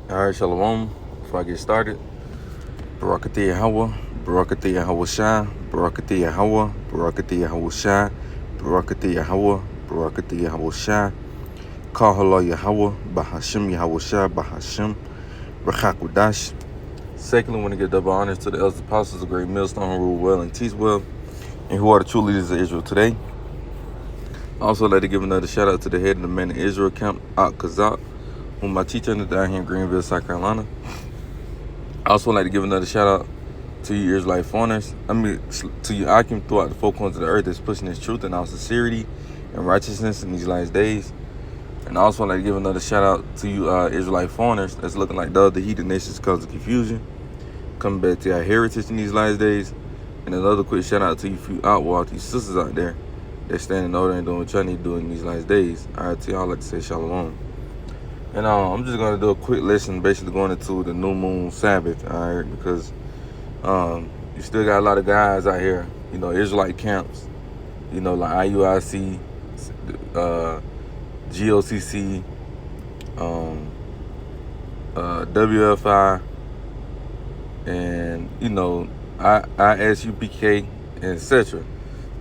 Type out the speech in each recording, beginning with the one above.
All right, Shalom. Before I get started, Barakati Yahweh, Barakati Yahweh Shai, Barakati Yahweh, Barakati Yahweh Shai, Barakati Yahweh, Barakati Yahweh Shai, Kahala Yahweh, Bahashim Yahweh Shai, Bahashim, Rachakudash. Secondly, I want to give double honors to the elders apostles of Great Millstone who rule well and teach well, and who are the true leaders of Israel today. I also like to give another shout out to the head of the Man in Israel camp, Ak Kazak, whom I teach under down here in Greenville, South Carolina. I also like to give another shout out to you Israelite foreigners. To you Akim throughout the four corners of the earth that's pushing this truth and our sincerity and righteousness in these last days. And I also like to give another shout out to you Israelite foreigners that's looking like the other heathen nations cause of confusion, coming back to our heritage in these last days. And another quick shout out to you few outwalk, you sisters out there that's standing over and doing what y'all need to do in these last days. All right, to y'all, I'd like to say shalom. And I'm just going to do a quick lesson basically going into the new moon Sabbath, all right, because you still got a lot of guys out here, Israelite camps, like IUIC, GOCC, WFI, and, ISUPK, and etc.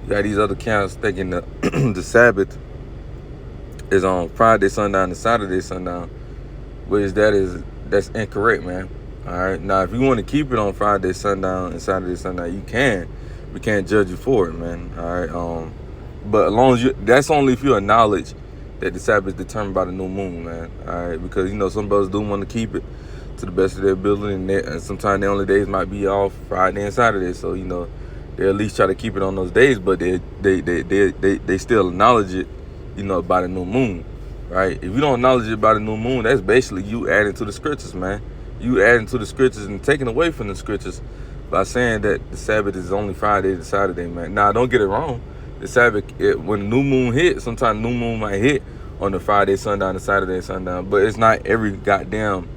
You got these other camps thinking that the Sabbath is on Friday sundown and Saturday sundown, which that's incorrect, man. All right. Now, if you want to keep it on Friday sundown and Saturday sundown, you can. We can't judge you for it, man. All right. But as long as that's only if you acknowledge that the Sabbath is determined by the new moon, man. All right. Because some brothers do want to keep it to the best of their ability, and sometimes the only days might be off Friday and Saturday. So they at least try to keep it on those days, but they still acknowledge it, by the new moon, right? If you don't acknowledge it by the new moon, that's basically you adding to the scriptures, man. You adding to the scriptures and taking away from the scriptures by saying that the Sabbath is only Friday to Saturday, man. Now, don't get it wrong. The Sabbath, when the new moon hits, sometimes the new moon might hit on the Friday sundown and Saturday sundown, but it's not every goddamn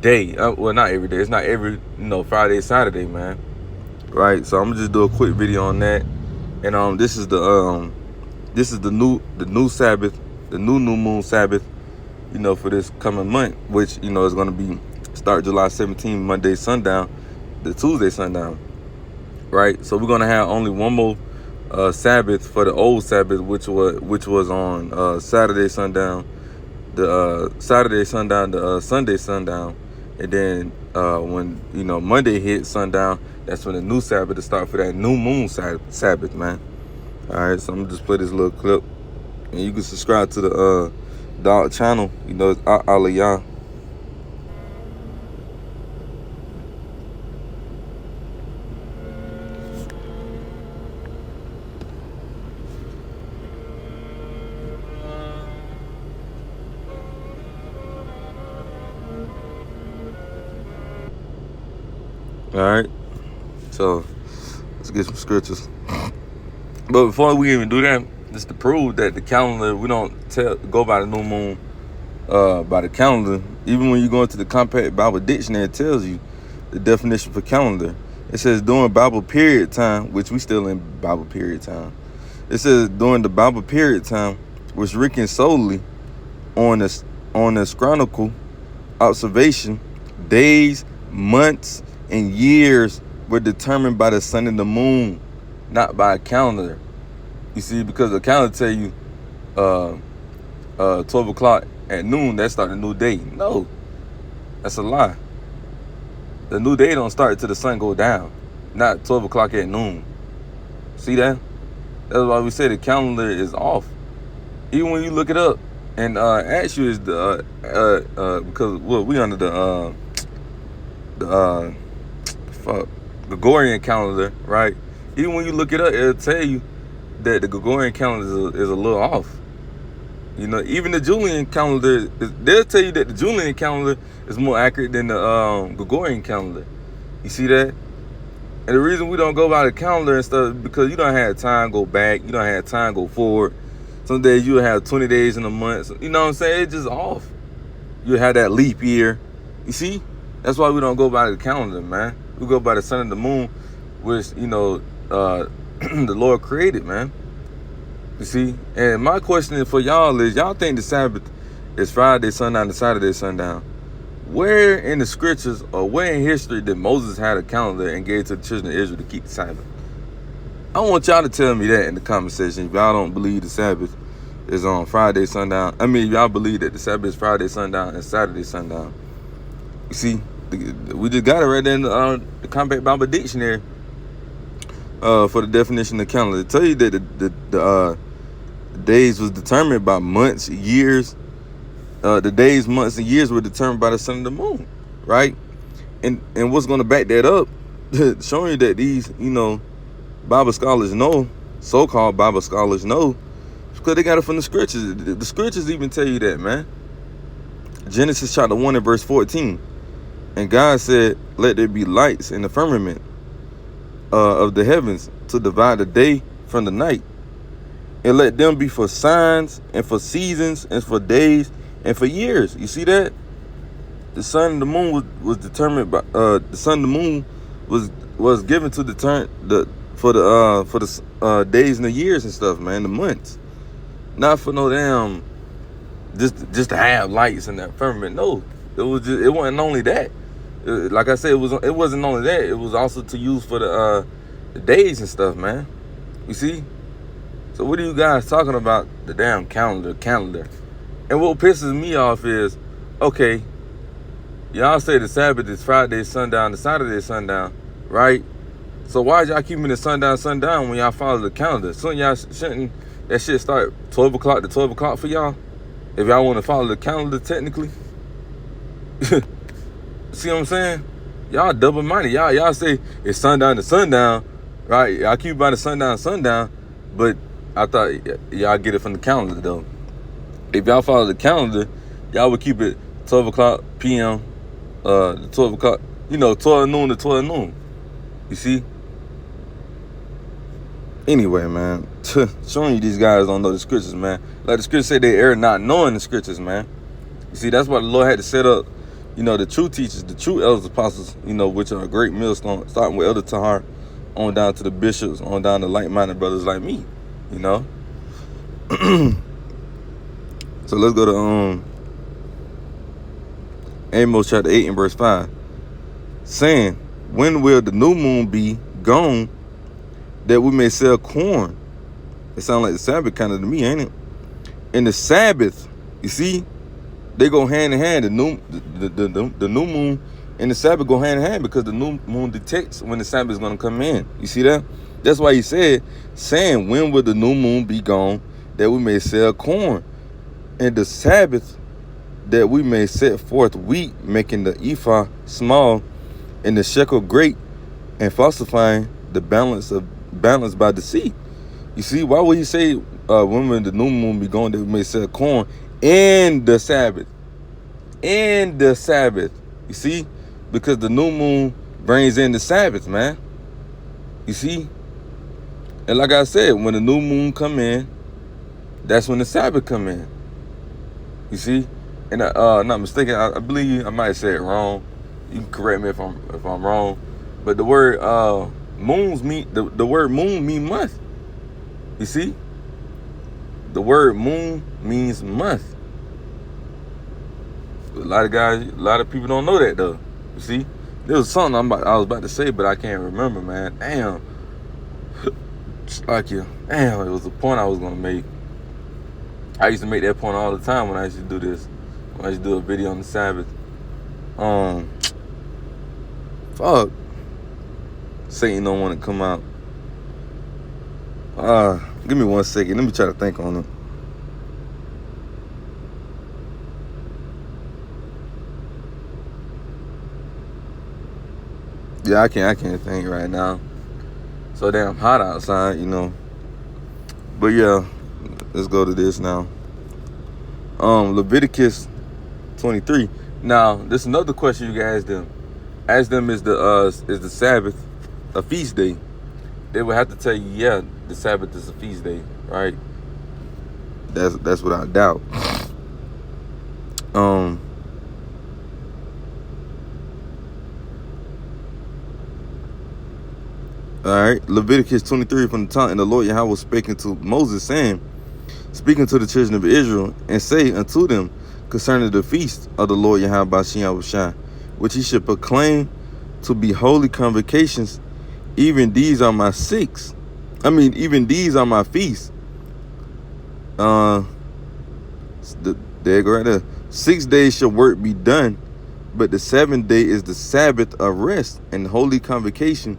day. Well, not every day. It's not every, Friday, Saturday, man. Right? So I'm gonna just do a quick video on that. And this is the new Sabbath, the new moon Sabbath, for this coming month, which, is going to be start July 17th, Monday sundown, the Tuesday sundown, right? So we're going to have only one more Sabbath for the old Sabbath, which was on Saturday sundown, the Saturday sundown, the Sunday sundown, and then when Monday hit sundown, that's when the new Sabbath to start for that new moon Sabbath, man. All right, so I'm gonna just play this little clip, and you can subscribe to the dog channel. It's Aliyah. All right, so let's get some scriptures. But before we even do that, just to prove that the calendar, we don't go by the new moon by the calendar. Even when you go into the Compact Bible Dictionary, it tells you the definition for calendar. It says during Bible period time, which we still in Bible period time. It says during the Bible period time, which reckons solely on this chronicle observation, days, months, and years were determined by the sun and the moon, not by a calendar. You see, because the calendar tell you 12 o'clock at noon, that start a new day. No, that's a lie. The new day don't start till the sun go down, not 12 o'clock at noon. See that? That's why we say the calendar is off. Even when you look it up, and actually is the because we under the Gregorian calendar, right? Even when you look it up, it'll tell you that the Gregorian calendar is a little off. Even the Julian calendar, they'll tell you that the Julian calendar is more accurate than the Gregorian calendar. You see that? And the reason we don't go by the calendar and stuff is because you don't have time go back. You don't have time go forward. Some days you'll have 20 days in a month. So, you know what I'm saying? It's just off. You'll have that leap year. You see? That's why we don't go by the calendar, man. We go by the sun and the moon, which, the Lord created, man. You see? And my question for y'all is, y'all think the Sabbath is Friday sundown to Saturday sundown, Where in the scriptures or where in history did Moses had a calendar and gave to the children of Israel to keep the Sabbath? I want y'all to tell me that in the comment section. If y'all don't believe the Sabbath is on Friday sundown, I mean, if y'all believe that the Sabbath is Friday sundown and Saturday sundown. You see, we just got it right there in the Compact Bible Dictionary for the definition of calendar. They tell you that the days was determined by months, years. The days, months, and years were determined by the sun and the moon, right? And what's going to back that up, showing you that these, Bible scholars know, so-called Bible scholars know, because they got it from the scriptures. The scriptures even tell you that, man. Genesis chapter 1 and verse 14. And God said, let there be lights in the firmament of the heavens to divide the day from the night. And let them be for signs and for seasons and for days and for years. You see that? The sun and the moon was determined by the sun and the moon was given to for the days and the years and stuff, man, the months. Not for no damn just to have lights in that firmament. No, it wasn't only that. Like I said, it wasn't only that. It was also to use for the days and stuff, man. You see? So what are you guys talking about? The damn calendar. And what pisses me off is, okay, y'all say the Sabbath is Friday sundown to Saturday sundown, right? So why y'all keeping the sundown when y'all follow the calendar? Shouldn't that shit start 12 o'clock to 12 o'clock for y'all? If y'all want to follow the calendar technically? See what I'm saying? Y'all double-minded. Y'all say it's sundown to sundown, right? Y'all keep by the sundown, but I thought y'all get it from the calendar, though. If y'all follow the calendar, y'all would keep it 12 o'clock p.m., 12 o'clock, 12 noon to 12 noon. You see? Anyway, man, showing you these guys don't know the scriptures, man. Like the scriptures say, they err not knowing the scriptures, man. You see, that's why the Lord had to set up, the true teachers, the true elders, apostles, which are a great millstone, starting with Elder Tahar, on down to the bishops, on down to like-minded brothers like me, So let's go to Amos chapter 8 and verse 5. Saying, when will the new moon be gone, that we may sell corn? It sounds like the Sabbath kind of to me, ain't it? And the Sabbath, you see, they go hand in hand. The new moon and the Sabbath go hand in hand, because the new moon detects when the Sabbath is going to come in. You see that? That's why he said, saying, when will the new moon be gone, that we may sell corn? And the Sabbath, that we may set forth wheat, making the ephah small and the shekel great, and falsifying the balance by deceit. You see, why would he say, when will the new moon be gone, that we may sell corn in the Sabbath? In the Sabbath. You see? Because the new moon brings in the Sabbath, man. You see? And like I said, when the new moon come in, that's when the Sabbath come in. You see? And not mistaken, I believe I might say it wrong. You can correct me if I'm wrong. But the word the word moon mean month. You see? The word moon means month. A lot of people don't know that, though. You see? There was something I was about to say, but I can't remember, man. Damn. Damn, it was the point I was gonna make. I used to make that point all the time when I used to do this. When I used to do a video on the Sabbath. Fuck. Satan don't want to come out. Give me 1 second. Let me try to think on it. Yeah, I can't think right now. So damn hot outside, But yeah, let's go to this now. Leviticus 23. Now, there's another question you can ask them. Ask them, is the Sabbath a feast day? They would have to tell you, yeah, the Sabbath is a feast day, right? That's without doubt. All right, Leviticus 23 from the top. And the Lord Yahweh was speaking to Moses, saying, speaking to the children of Israel, and say unto them, concerning the feast of the Lord Yahweh Shai, which he should proclaim to be holy convocations. Even these are my six. Even these are my feasts. There you go right there. 6 days shall work be done, but the 7th day is the Sabbath of rest and holy convocation.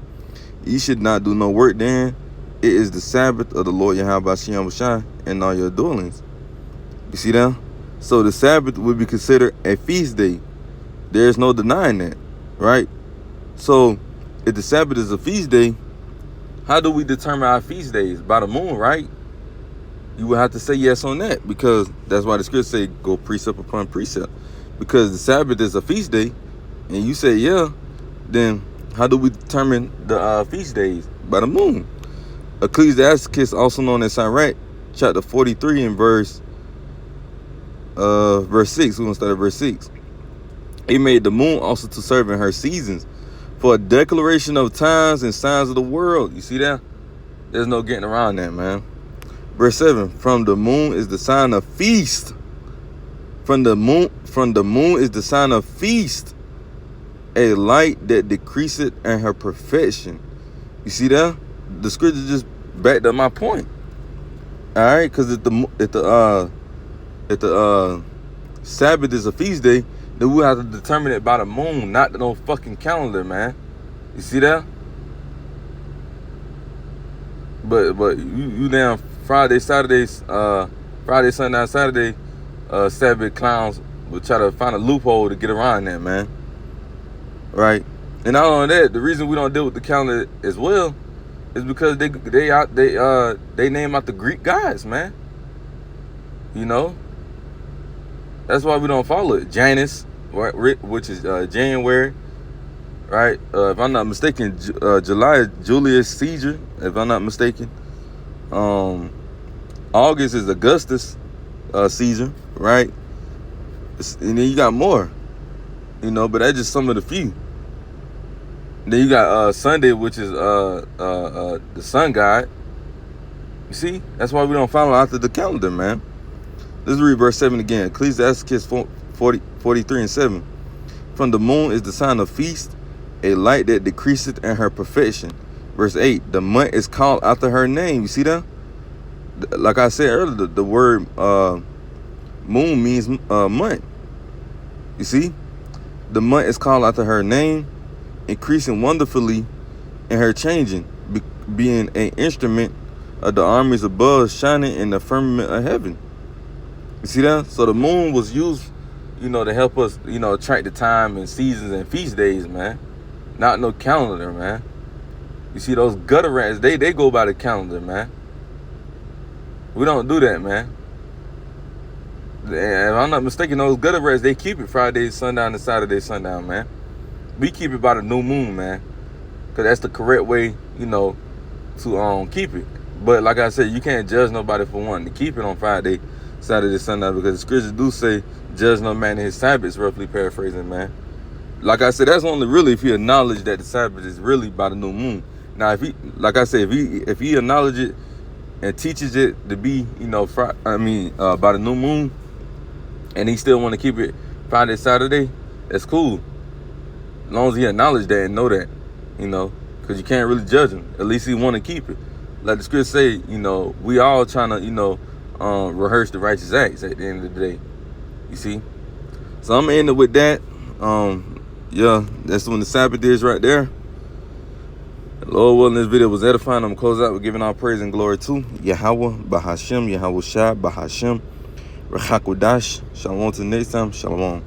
Ye should not do no work then. It is the Sabbath of the Lord Yahweh Shai in all your dwellings. You see that? So the Sabbath would be considered a feast day. There's no denying that, right? So if the Sabbath is a feast day, how do we determine our feast days? By the moon, right? You would have to say yes on that, because that's why the scripture say go precept upon precept. Because the Sabbath is a feast day, and you say yeah, then how do we determine the feast days? By the moon. Ecclesiasticus, also known as Sirach, chapter 43 and verse 6. We're gonna start at verse 6. He made the moon also to serve in her seasons, for a declaration of times and signs of the world. You see that? There's no getting around that, man. Verse 7. From the moon is the sign of feast. From the moon is the sign of feast, a light that decreaseth in her perfection. You see that? The scripture just backed up my point. All right, because if the Sabbath is a feast day, then we'll have to determine it by the moon, not no fucking calendar, man. You see that? But you damn Friday, Saturdays, Friday, Sunday, Saturday, Sabbath clowns will try to find a loophole to get around that, man. Right? And not only that, the reason we don't deal with the calendar as well is because they name out the Greek gods, man. You know? That's why we don't follow it. Janus, right, which is January, right? If I'm not mistaken, July is Julius Caesar, if I'm not mistaken. August is Augustus Caesar, right? And then you got more, you know, but that's just some of the few. Then you got Sunday, which is the sun god. You see? That's why we don't follow after the calendar, man. Let's read verse 7 again. Ecclesiasticus 43 and 7. From the moon is the sign of feast, a light that decreaseth in her perfection. Verse 8. The month is called after her name. You see that? Like I said earlier, the word moon means month. You see? The month is called after her name, increasing wonderfully in her changing, being an instrument of the armies above, shining in the firmament of heaven. You see that? So the moon was used, you know, to help us, you know, track the time and seasons and feast days, man. Not no calendar, man. You see those gutter rats, they go by the calendar, man. We don't do that, man. And if I'm not mistaken, those gutter rats, they keep it Friday sundown and Saturday sundown, man. We keep it by the new moon, man. Because that's the correct way, you know, to keep it. But like I said, you can't judge nobody for wanting to keep it on Friday, Saturday, sundown, because the scriptures do say, judge no man in his Sabbaths, roughly paraphrasing, man. Like I said, that's only really if he acknowledge that the Sabbath is really by the new moon. Now, if he, like I said, if he acknowledge it and teaches it to be, you know, by the new moon, and he still want to keep it Friday, Saturday, that's cool. As long as he acknowledge that and know that, you know, because you can't really judge him. At least he want to keep it. Like the scripture say, you know, we all trying to, you know, rehearse the righteous acts at the end of the day. You see? So I'm ending with that. Yeah, that's when the Sabbath is right there. Lord willing, this video was edifying. I'm going to close out with giving all praise and glory to Yahweh, Bahashem, Yahweh Shai, Bahashem, Rechakodash. Shalom till next time. Shalom.